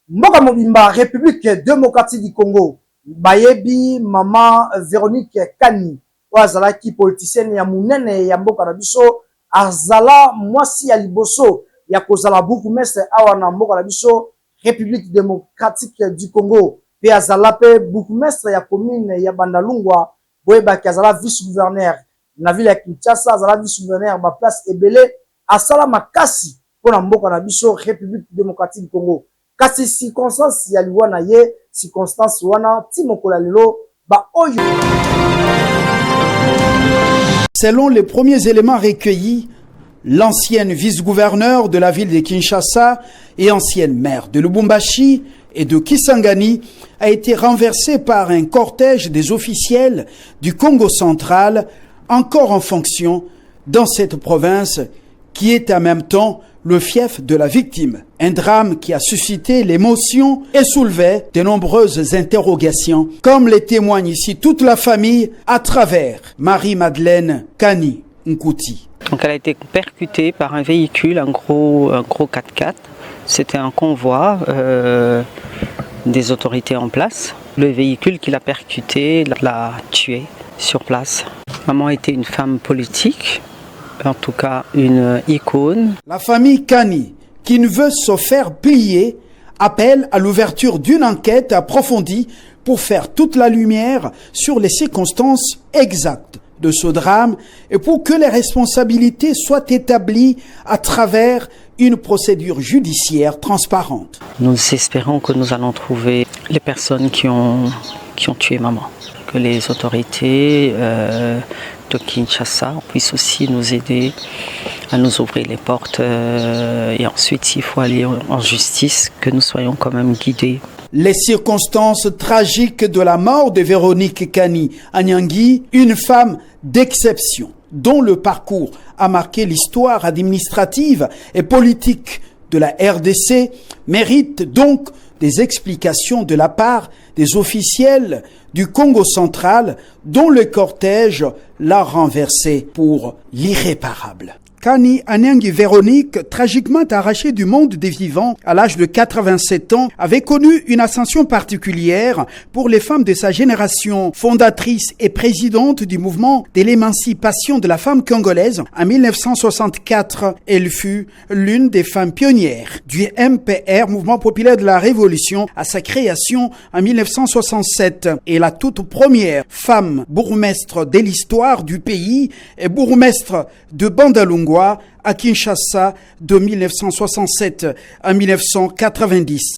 Mboka Mobimba, République démocratique du Congo. Bayebi, maman Véronique Kani. Azala ki politicienne ya munene ya mboka na biso. Azala mwasi ya liboso. Ya kozala bourgmestre awa na mboka na biso. République démocratique du Congo. Pe azala pe bourgmestre ya commune ya Bandalungwa. Boyeba ki azala vice-gouverneur. Na ville ya Kinshasa, azala vice-gouverneur ba place ebele. Asala makasi pona mboka na biso République démocratique du Congo. Kasi circonstance ya liwana ye, circonstance wana timokola lelo ba oyo. Selon les premiers éléments recueillis, l'ancienne vice-gouverneure de la ville de Kinshasa et ancienne maire de Lubumbashi et de Kisangani a été renversée par un cortège des officiels du Congo central encore en fonction dans cette province qui est en même temps le fief de la victime. Un drame qui a suscité l'émotion et soulevé de nombreuses interrogations, comme le témoigne ici toute la famille à travers Marie-Madeleine Kani Nkouti. Donc elle a été percutée par un véhicule, un gros 4x4. C'était un convoi des autorités en place. Le véhicule qui l'a percuté l'a tuée sur place. Maman était une femme politique. En tout cas, une icône. La famille Kani, qui ne veut se faire plier, appelle à l'ouverture d'une enquête approfondie pour faire toute la lumière sur les circonstances exactes de ce drame et pour que les responsabilités soient établies à travers une procédure judiciaire transparente. Nous espérons que nous allons trouver les personnes qui ont tué maman. Que les autorités de Kinshasa puissent aussi nous aider à nous ouvrir les portes et ensuite s'il faut aller en justice, que nous soyons quand même guidés. Les circonstances tragiques de la mort de Véronique Kani Anyangui, une femme d'exception dont le parcours a marqué l'histoire administrative et politique de la RDC, mérite donc des explications de la part des officiels du Congo central dont le cortège l'a renversé pour l'irréparable. Kani Anyangui Véronique, tragiquement arrachée du monde des vivants à l'âge de 87 ans, avait connu une ascension particulière pour les femmes de sa génération. Fondatrice et présidente du mouvement de l'émancipation de la femme congolaise, en 1964, elle fut l'une des femmes pionnières du MPR, Mouvement populaire de la Révolution, à sa création en 1967. Et la toute première femme bourgmestre de l'histoire du pays et bourgmestre de Bandalungwa à Kinshasa de 1967 à 1990.